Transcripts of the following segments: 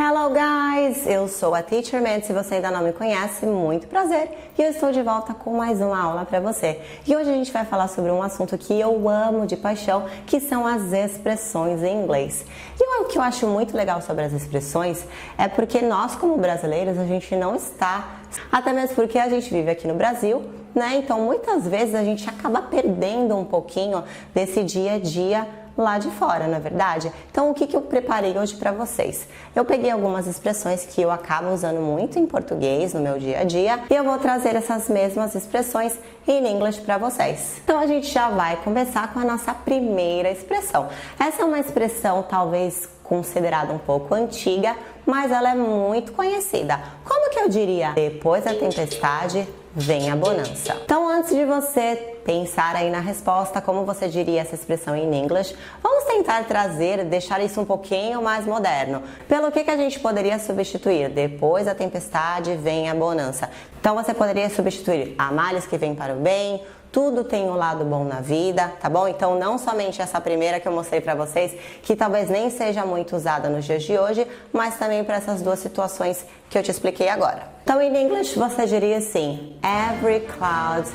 Hello guys, eu sou a Teacher Mandy, se você ainda não me conhece, muito prazer, e eu estou de volta com mais uma aula para você. E hoje a gente vai falar sobre um assunto que eu amo de paixão, que são as expressões em inglês. E o que eu acho muito legal sobre as expressões é porque nós como brasileiros, a gente não está, até mesmo porque a gente vive aqui no Brasil, né? Então muitas vezes a gente acaba perdendo um pouquinho desse dia a dia lá de fora, não é verdade? Então, o que eu preparei hoje para vocês? Eu peguei algumas expressões que eu acabo usando muito em português no meu dia a dia e eu vou trazer essas mesmas expressões em inglês para vocês. Então, a gente já vai começar com a nossa primeira expressão. Essa é uma expressão talvez considerada um pouco antiga, mas ela é muito conhecida. Como que eu diria? Depois da tempestade vem a bonança. Então, antes de você pensar aí na resposta, como você diria essa expressão em inglês, vamos tentar deixar isso um pouquinho mais moderno. Pelo que a gente poderia substituir? Depois da tempestade vem a bonança. Então, você poderia substituir há males que vêm para o bem, tudo tem um lado bom na vida, tá bom? Então, não somente essa primeira que eu mostrei pra vocês, que talvez nem seja muito usada nos dias de hoje, mas também para essas duas situações que eu te expliquei agora. Então, em inglês, você diria assim: Every cloud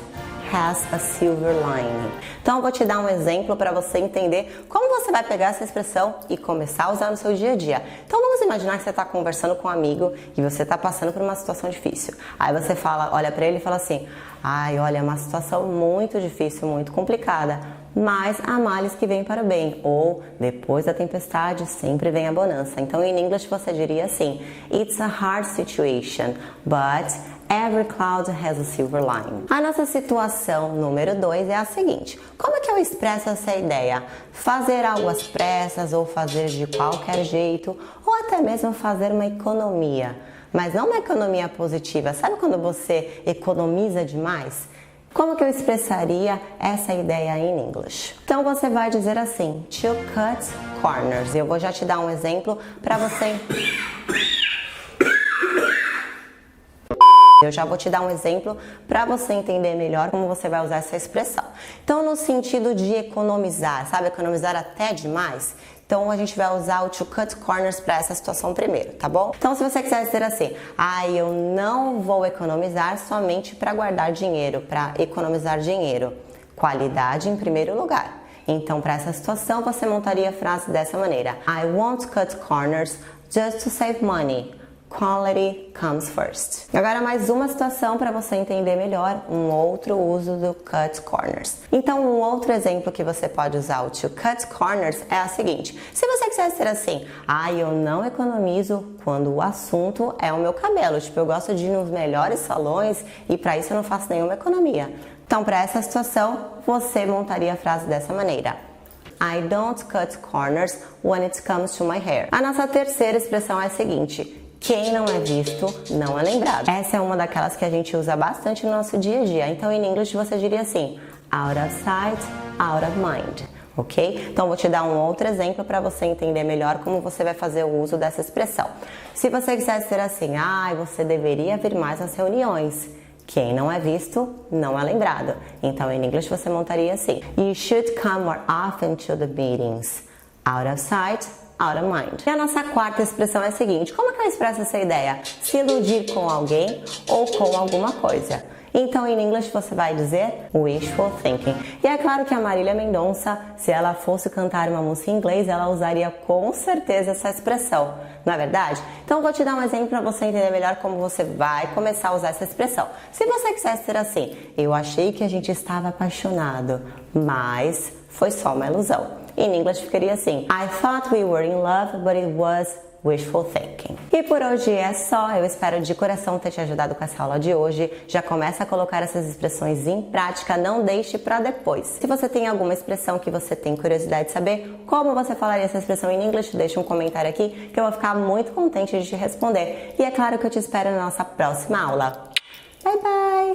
has a silver lining. Então, eu vou te dar um exemplo para você entender como você vai pegar essa expressão e começar a usar no seu dia a dia. Então, vamos imaginar que você está conversando com um amigo e você está passando por uma situação difícil. Aí você olha para ele e fala assim: ai, olha, é uma situação muito difícil, muito complicada, mas há males que vêm para o bem. Ou, depois da tempestade, sempre vem a bonança. Então, em inglês, você diria assim: It's a hard situation, but every cloud has a silver lining. A nossa situação número 2 é a seguinte: como é que eu expresso essa ideia? Fazer algo às pressas, ou fazer de qualquer jeito, ou até mesmo fazer uma economia. Mas não uma economia positiva. Sabe quando você economiza demais? Como que eu expressaria essa ideia em inglês? Então você vai dizer assim: to cut corners. Eu vou já te dar um exemplo para você. Eu já vou te dar um exemplo para você entender melhor como você vai usar essa expressão. Então, no sentido de economizar, sabe? Economizar até demais. Então, a gente vai usar o to cut corners para essa situação primeiro, tá bom? Então, se você quiser dizer assim: eu não vou economizar somente para guardar dinheiro, para economizar dinheiro. Qualidade em primeiro lugar. Então, para essa situação, você montaria a frase dessa maneira: I won't cut corners just to save money. Quality comes first. Agora mais uma situação para você entender melhor um outro uso do cut corners. Então um outro exemplo que você pode usar o to cut corners é a seguinte: se você quiser dizer assim: eu não economizo quando o assunto é o meu cabelo, tipo, eu gosto de ir nos melhores salões e para isso eu não faço nenhuma economia. Então para essa situação você montaria a frase dessa maneira: I don't cut corners when it comes to my hair. A nossa terceira expressão é a seguinte: quem não é visto, não é lembrado. Essa é uma daquelas que a gente usa bastante no nosso dia a dia. Então, em inglês, você diria assim: out of sight, out of mind. Ok? Então, vou te dar um outro exemplo para você entender melhor como você vai fazer o uso dessa expressão. Se você quiser dizer assim: você deveria vir mais às reuniões. Quem não é visto, não é lembrado. Então, em inglês, você montaria assim: You should come more often to the meetings. Out of sight, out of mind. E a nossa quarta expressão é a seguinte: como que eu expresso essa ideia? Se iludir com alguém ou com alguma coisa. Então, em inglês, você vai dizer wishful thinking. E é claro que a Marília Mendonça, se ela fosse cantar uma música em inglês, ela usaria com certeza essa expressão. Não é verdade? Então, eu vou te dar um exemplo para você entender melhor como você vai começar a usar essa expressão. Se você quiser dizer assim: eu achei que a gente estava apaixonado, mas foi só uma ilusão. Em inglês ficaria assim: I thought we were in love, but it was wishful thinking. E por hoje é só. Eu espero de coração ter te ajudado com essa aula de hoje. Já começa a colocar essas expressões em prática, não deixe para depois. Se você tem alguma expressão que você tem curiosidade de saber como você falaria essa expressão em inglês, deixa um comentário aqui que eu vou ficar muito contente de te responder. E é claro que eu te espero na nossa próxima aula. Bye bye!